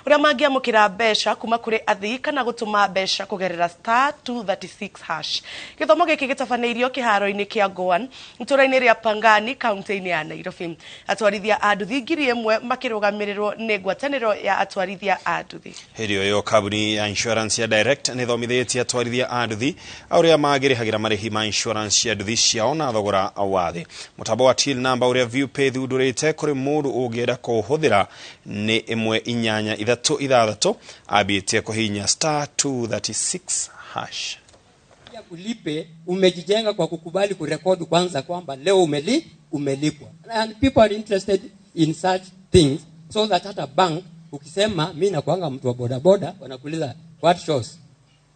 uria mangiamukira mbeca kuma kuri athii kana gutuma mbeca kugerera *236#. Githomo giki gitabaneirio kiharo-ini kia Goan itũra-ini ria Pangani kaunti-ini ya Nairobi. Atwarithia a nduthi 1,000 makirugamirĩrwo ni ngwatanĩro ya atwarithia a nduthi. Hirio yo kabuni ya insurance ya Direct ni thomithetie atwarithia a nduthi auria magirihagira marihi ma insurance ya nduthi ciao na thogora awathi. Mutabo wa till number uria ViewPay thundurite kuri mundu ungienda kuhuthira ni 183 abitie kuhinya *236#. Ulipe umejijenga kwa kukubali kurekodi kwanza kwamba leo umelipwa. And people are interested in such things so that hata bank ukisema mimi nakuanga mtu wa bodaboda wanakuuliza what shows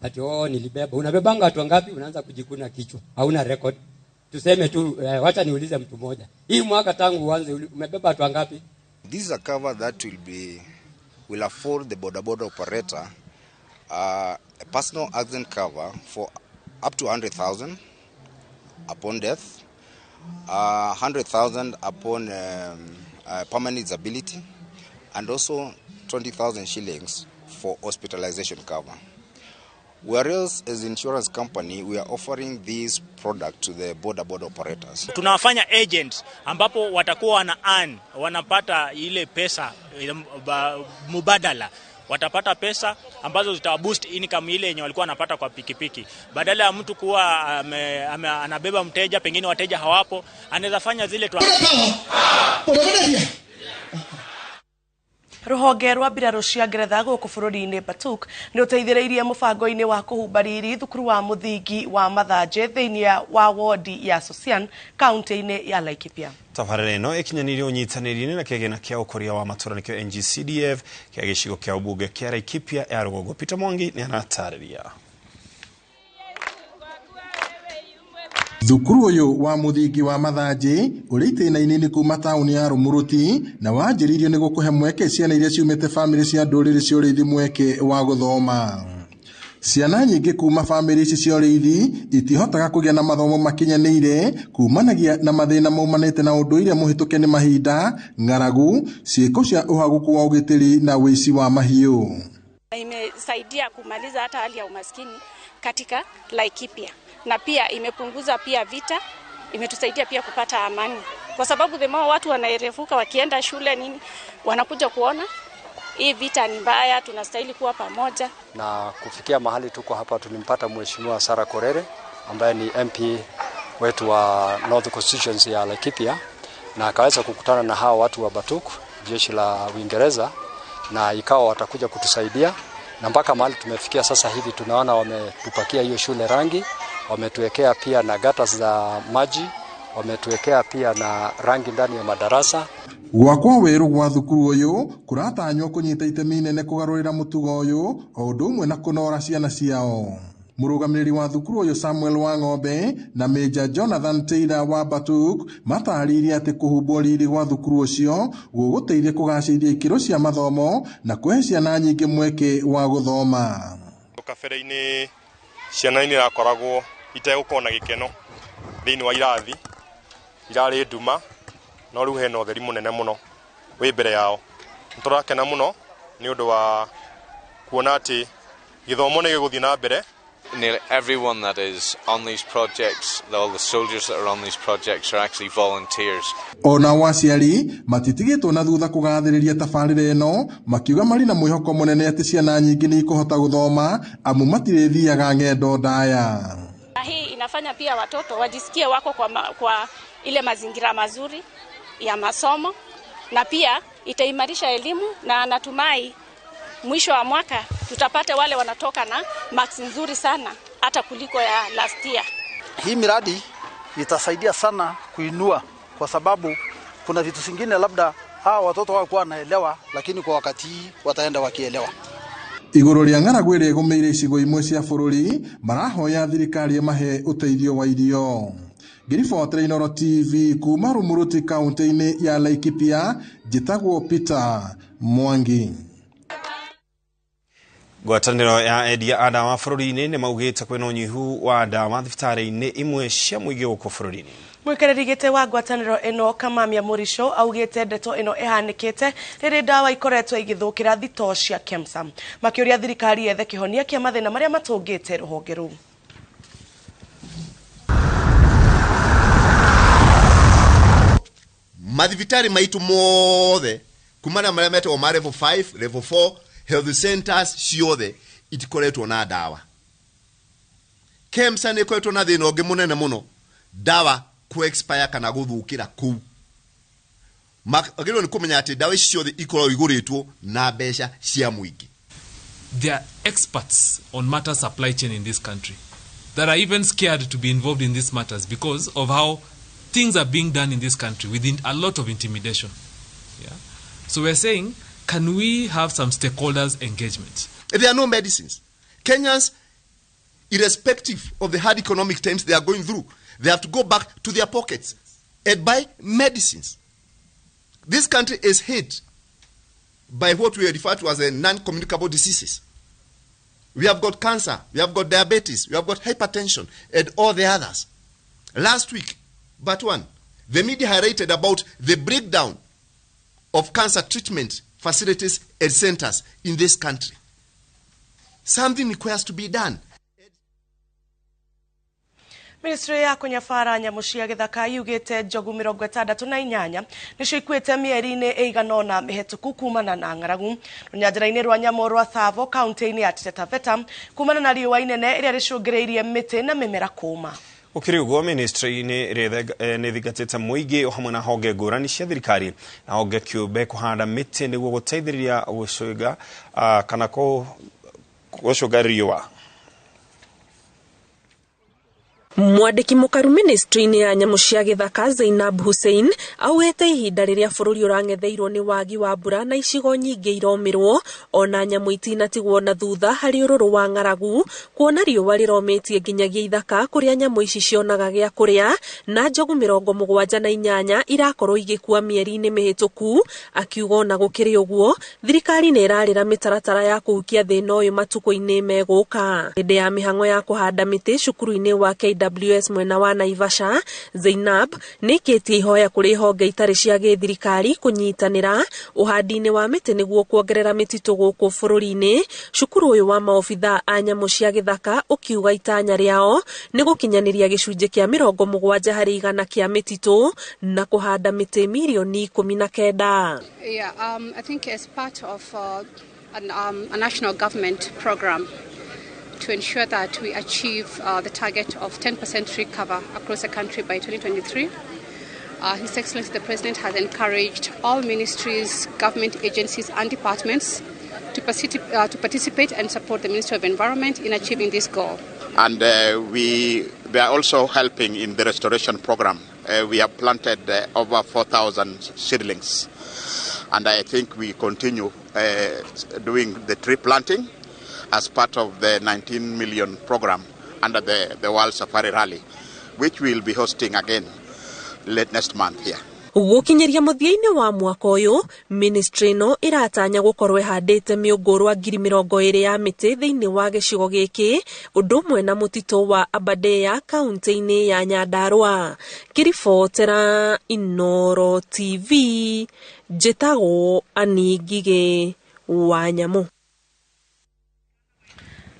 ati nilibeba. Unabebanga watu wangapi? Unaanza kujikuna kichwa. Hauna record. Tuseme tu wacha niulize mtu mmoja. Hii mwaka tangu uanze umebeba watu wangapi? This is a cover that will afford the bodaboda operator a personal accident cover for up to 100,000 upon death, 100,000 upon permanent disability, and also 20,000 shillings for hospitalization cover. Whereas as insurance company, we are offering this product to the bodaboda operators. Tunawafanya agents ambapo watakuwa wanapata ile pesa mubadala. Watapata pesa ambazo zitaboost income ile yenye walikuwa wanapata kwa pikipiki. Badala ya mtu kuwa anabeba mteja, pengine wateja hawapo, anaweza fanya zile tu. Ruhonge rwa mbirarũ cia Ngeretha gũkũ bũrũri-inĩ Batuk nĩ ũteithĩrĩirie mũbango-inĩ wa kũhumba riri thukuru wa mũthingi wa Mathanjĩ thĩinĩ wa wodi ya Sosian kaunti-inĩ ya Laikipia. Tabarĩra ĩno ĩkinyanĩire ũnyitanĩri-inĩ na kĩgĩna kĩa ũkũria wa matũũra nĩkĩo NGCDF kĩa gĩcigo kĩa ũmbunge kĩa Laikipia ya rũgongo. Peter Mwangi nĩ anatarĩria. Thukuru uyu wa muthingi wa Mathanjĩ uri itĩna-inĩ kuma tauni ya Rumuruti na wanjĩrĩirio nĩ gũkũhe mweke ciana iria ciumĩte famĩlĩ cia ndũrĩrĩ cia ũrĩithi mweke wa gũthoma. Ciana nyingĩ kuma famĩlĩ ici cia ũrĩithi itihotaga kũgĩa na mathomo makinyanĩire kumanagia na mathĩna maumanĩte na ũndũire mũhĩtũke nĩ mahinda, ng'aragu, ciĩko cia ũhaguku wa ũgitĩri na wĩici wa mahiũ. Imesaidia kumaliza hata hali ya umaskini katika Laikipia. Na pia imepunguza pia vita, imetusaidia pia kupata amani. Kwa sababu the more watu wanaerefuka wakienda shule nini, wanakuja kuona hii vita ni mbaya, tunastahili kuwa pamoja. Na kufikia mahali tuko hapa tulimpata Mheshimiwa Sara Korere ambaye ni MP wetu wa North Constituency ya Laikipia, na akaweza kukutana na hao watu wa Batuk, jeshi la Uingereza, na ikawa watakuja kutusaidia. Na mpaka mahali tumefikia sasa hivi tunaona wametupakia hiyo shule rangi, wametuwekea pia na gata za maji, wametuwekea pia na rangi ndani ya madarasa. Gwakwa weru gwa thukuru uyu kuratanywo kunyita itemi inene kugarurira mutugo uyu o undu umwe na kunora ciana ciao. Murugamĩrĩri wa thukuru uyu Samuel Wang'ombe na Major Jonathan Taylor wa Batuk matarĩirie atĩ kũhumbwo riri gwa thukuru ucio gũgũteithia kũgacĩrithia ikĩro cia mathomo na kũhe ciana nyingĩ mweke wa gũthoma. Kabere-inĩ ciana nĩ irakoragwo itegũkorwo na gĩkeno thĩinĩ wa irathi, irarĩ nduma, no rĩu hena ũtheri mũnene mũno wĩ mbere yao. Nĩtũrakena mũno nĩ ũndũ wa kuona atĩ gĩthomo nĩ gĩgũthiĩ na mbere. Nearly everyone that is on these projects, all the soldiers that are on these projects are actually volunteers. Ona waciari matitigĩtwo na thutha kũgathĩrĩria tabarĩra ĩno, makiuga marĩ na mwĩhoko mũnene atĩ ciana nyingĩ nĩ ikũhota gũthoma amu matirĩthiaga ng'endo ndaya. Hii inafanya pia watoto wajisikie wako kwa ile mazingira mazuri ya masomo, na pia itaimarisha elimu, na natumai mwisho wa mwaka tutapata wale wanatoka na marks nzuri sana hata kuliko ya last year. Hii miradi itasaidia sana kuinua, kwa sababu kuna vitu vingine labda hawa watoto hawakuwa wanaelewa, lakini kwa wakati wataenda wakielewa. Igũrũ rĩa ng'aragu ĩrĩa ĩgũmĩire icigo imwe cia bũrũri marahoya thirikari ĩmahe ũteithio wa irio. Ngĩribotera Inooro TV kuma Rumuruti kaunti-inĩ ya Laikipia, njĩtagwo Peter Mwangi. Ngwatanĩro ya endia a ndawa bũrũri-inĩ nĩ maugĩte kwĩna ũnyihu wa ndawa thibitarĩ-inĩ imwe cia mũingĩ gũkũ bũrũri-inĩ. Mwĩkarĩri gĩtĩ wa ngwatanĩro ĩno Kamamia Mũricho augĩte ndeto ĩno ĩhanĩkĩte rĩrĩ ndawa ikoretwo igĩthũkĩra thitoo cia KEMSA. Makĩũria thirikari yethe kĩhonia kĩa mathĩna marĩa matũngĩte rũhonge rũu. Mathibitarĩ maitũ mothe kumana marĩa metagwo ma level 5, level 4 health centers ciothe itikoretwo na ndawa. KEMSA nĩ ikoretwo na thĩna ũngĩ mũnene mũno, ndawa ku expire kana gũthũkĩra kũu. Magĩrĩirwo nĩ kũmenya atĩ ndawa ici ciothe ikoragwo igũrĩtwo na mbeca cia mũingĩ. They are experts on matter supply chain in this country that are even scared to be involved in these matters because of how things are being done in this country within a lot of intimidation. Yeah. So we're saying, can we have some stakeholders engagement? If there are no medicines, Kenyans, irrespective of the hard economic times they are going through, they have to go back to their pockets and buy medicines. This country is hit by what we refer to as a non-communicable diseases. We have got cancer, we have got diabetes, we have got hypertension, and all the others. Last week, the media highlighted about the breakdown of cancer treatment facilities and centers in this country. Something requires to be done. Ministry ya kunyabara nyamũ cia gĩthaka yugĩte njogu 68 nĩcio ikuĩte mĩeri-inĩ ĩigana ũna mĩhetũku kumana na ng'aragu rũnyanjara-inĩ rwa nyamũ rwa Tsavo kaunti-inĩ ya Taita Taveta kumana na riũa inene rĩrĩa rĩcũngĩrĩirie mĩtĩ na mĩmera kũũma. Ukiri uguo ministry-inĩ nĩ thigatĩte mũingĩ o hamwe na honge ngũrani cia thirikari na honge kĩũmbe kũhanda mĩtĩ nĩguo gũteithĩrĩria gũcũnga kana gũcũnga riũa. Mwandiki mũkaru ministry-inĩ ya nyamũ cia gĩthaka Zainab Hussein augĩte ihinda rĩrĩa bũrũri ũrang'etheirwo nĩ wagi wa mbura na icigo nyingĩ iromĩrwo ona nyamũ itinatigwo na thutha harĩ ũrũrũ wa ng'aragu kuona riũa rĩromĩtie nginyagia ithaka kũrĩa nyamũ ici cionaga gĩa kũrĩa na njogu 78 irakorwo igĩkua mĩeri-inĩ mĩhetũku. Akiuga ona gũkĩrĩ ũguo thirikari nĩ ĩrarĩra mĩtaratara ya kũhukia thĩna ũyũ matukũ-inĩ megũka. Hĩndĩ ya mĩhang'o ya kũhanda mĩtĩ cukuru-inĩ wa KWS mwena wa Naivasha, Zainab nĩkĩtie ihoya kũrĩ honge itarĩ cia gĩthirikari kũnyitanĩra ũhandi-inĩ wa mĩtĩ nĩguo kuongerera mĩtitũ gũkũ bũrũri-inĩ. Cukuru ũyũ wa maobitha a nyamũ cia gĩthaka ũkiuga itanya rĩao nĩ gũkinyanĩria gĩcunjĩ kĩa 70 harĩ 100 kĩa mĩtitũ na kũhanda mĩtĩ milioni 19. Yeah, I think as part of a national government program to ensure that we achieve the target of 10% tree cover across the country by 2023. His Excellency the President has encouraged all ministries, government agencies and departments to participate and support the Ministry of Environment in achieving this goal. And they are also helping in the restoration program. We have planted over 4,000 seedlings. And I think we continue doing the tree planting as part of the 19 million program under the World Safari Rally, which we will be hosting again late next month here. Gũkinyĩria mũthia-inĩ wa mwaka ũyũ, ministry no iratanya gũkorwo ĩhandĩte mĩũngũrwa 20,000 ya mĩtĩ thĩinĩ wa gĩcigo gĩkĩ, ũndũ ũmwe na mũtitũ wa Aberdare kaunti-inĩ ya Nyandarua. Kĩribotera Inooro TV, njĩtagwo Aningige wa Nyamũ.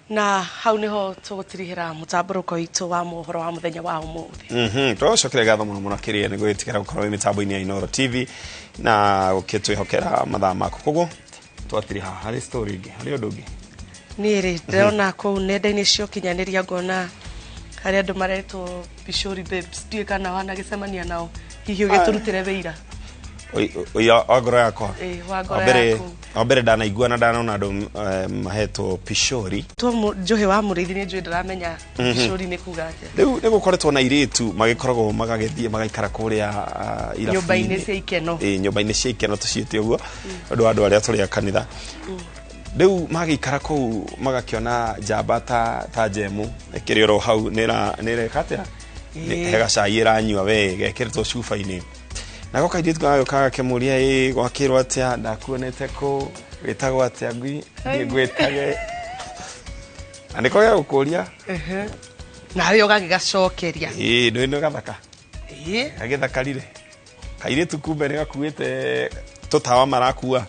Na hau niho tũgũtirihĩra mũtamburuko witũ wa mohoro wa mũthenya wa ũmũthĩ. Tũcokere gatho mũno mũno kĩrĩa nĩguo ĩtigĩra gũkorwo mĩtambo-inĩ ya Inooro TV na gũkĩtwĩhokera mathaa maku. Koguo twatiriha harĩ story ĩngĩ harĩ ũndũ ũngĩ. Niĩ ndĩrona kũu nenda-inĩ cia ũkinyanĩria ngona harĩ andũ maretwo Bishori Babes ndiĩ kana wanagĩcemania nao hihi ũgĩtũrutĩre wĩira. Wa ngoro yakwa wa mbere ndanaigua na ndanona andũ mahetwo Bishori njohe wa mũrĩithi nĩ njũĩ ndaramenya Bishori nĩ kuga atĩa. Rĩu nĩ gũkoretwo na irĩtu magĩkoragwo magagĩthiĩ magaikara kũrĩa nyũmba-inĩ cia ikeno. Nyũmba-inĩ cia ikeno tũciĩte ũguo ũndũ wa andũ arĩa tũrĩ a kanitha. Rĩu magĩikara kũu magakĩona njamba ta njemu ĩkĩrĩ oro hau nĩ reka atĩa hega cai ĩranyua wega ĩkĩrĩtwo cuba-inĩ. Nako kairĩtu gagĩũka gakĩmũria gwakĩrwo atĩa ndakuonete kũ wĩtagwo atĩa ngui ngwĩtage Andiko ya ukuria. Na we ugagigacokeria. Ndo gathaka. Agithakarire. Kairitu kumbe ni gakuite tutawa marakua.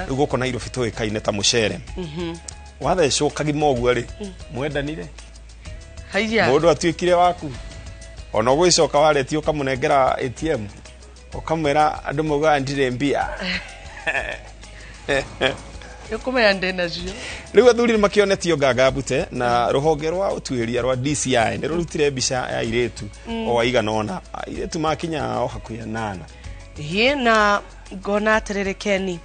Riu guko na Nairobi tuikaine ta mucere. Wathecwo kagima uguo ri mwendanire. Haiya. Mundu atuikire waku. Ona gwicoka waretio kamunengera ATM. Ukamwira andu muga ndire mbia. Yokumenya ndena cio. Riu athuri makionetio ngangambute na ruhonge rwa utuiria rwa DCI ni rurutire mbica ya iretu o aigana ona iretu makinya o hakuya 8. Na ngona atiriri Keni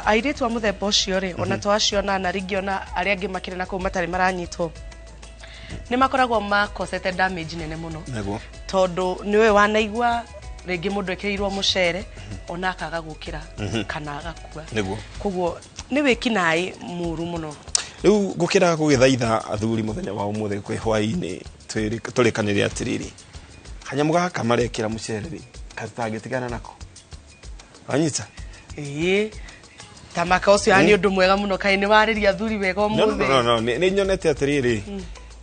airetu wa muthemba ucio ri ona twaciona na ringiona aria angi makire na kuu matari maranyitwo ni makoragwo makosete damage nene muno tondu niwe wanaigua ringi mundu ekirirwo mucere ona akaga gukira kana agakua koguo ni wikinai muru muno. Riu gukira gugithaitha athuri muthenya wa umuthe kwi hwaini turikanire atiriri kanyamu gaka marekira mucere ri katagitigana nako anyita tamaka ucio yani undu mwega muno kai ni wariria athuri wega umuthe. No ni nyonete atiriri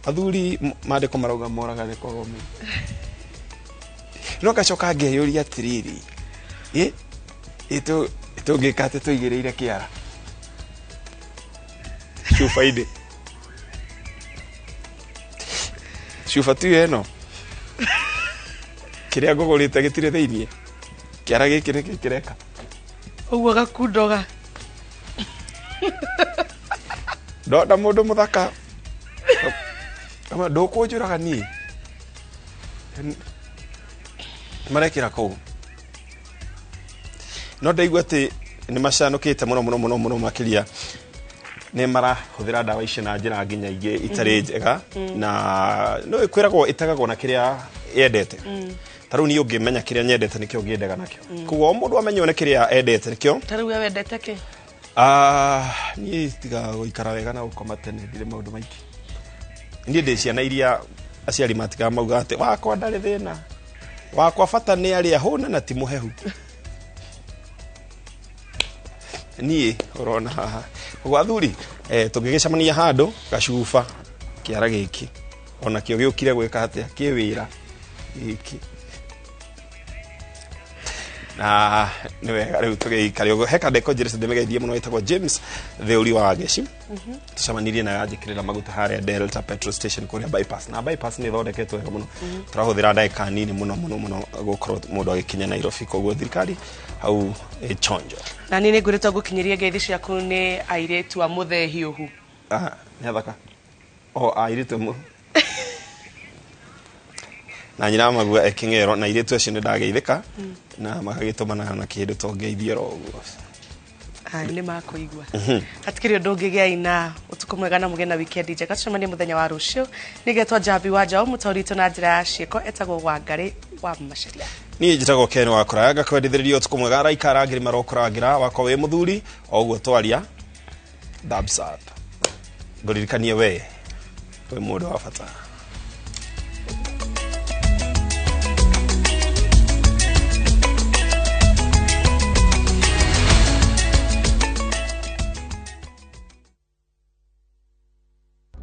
athuri mandiko marauga moraga ni kogomi no gacoka ngeyuria atiriri ito ngikate tuigireire kiara Shufa tu eno kiria ngogorite gitire theinie kiara giki ni kireka uguo gakundoga nda mundu muthaka ama ndukunjuraga ni marekira kuu no ndaigua ati ni macanukite muno makiria ni marahuthira ndawa ici na njira nginya ingi itari njega na no ikwiragwo itagagwo na kiria yendete taru ni ungimenya kiria nyendete nikio ngiendaga nakio kugo mundu amenyo ne kiria endete nikio taru we wendete ki ni tiga guikara wega na ukoma tene ndire maundu maingi ndi ndiciana iria aciari matiga mauga ati wakwa ndari thina wakwa bata ni aria huna na ti muhehu ni urona haha gwathuri tungigicamania handu gacuba kiara giki ona kio giukire gwika atia kiwira giki na ni wega riu tugikari ugo heka ndeko njire ndemegeithie muno itagwo James theuri wa geci tucamanirie na ajikirira maguta haria Delta petrol station kuria bypass na bypass ni thondeketwo wega muno turahuthira ndagika nini muno gukorwo mundu agikinya Nairobi koguo thirikari au chonjo na nini ngurito gukinyiria ngeithi ciaku ni airetu wa muthe hiuhu ni athaka airetu mu na nyina magua ekingero na iretu acio ndageithika na magagitumana na kindu tongeithio roguo ni makuigua hatikiri undu ngigia ina utuku mwega na mugena weekend njega tucemanie muthenya wa rucio nigetwa Jambi wa Njau mutaurito na njira ya cieko etagwo Wangari wa Macharia ni njitagwo Ken wa kuranga kwendithiririo utuku mwega raikara ngiri marokurangira wako we muthuri oguo twaria dabsat nguririkanie we mundu wa bata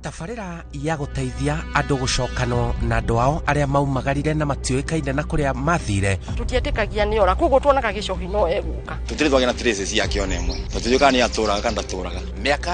tabarĩra ya gũteithia andũ gũcokano na andũ ao arĩa maumagarire na matiũĩkaine na kũrĩa mathire tũtietĩkagia nĩ ora koguo tuonaga gĩcohi no egũka tũtirĩ twagĩa na traces yake ona ĩmwe tũtiũĩkaga nĩ atũraga kana ndatũraga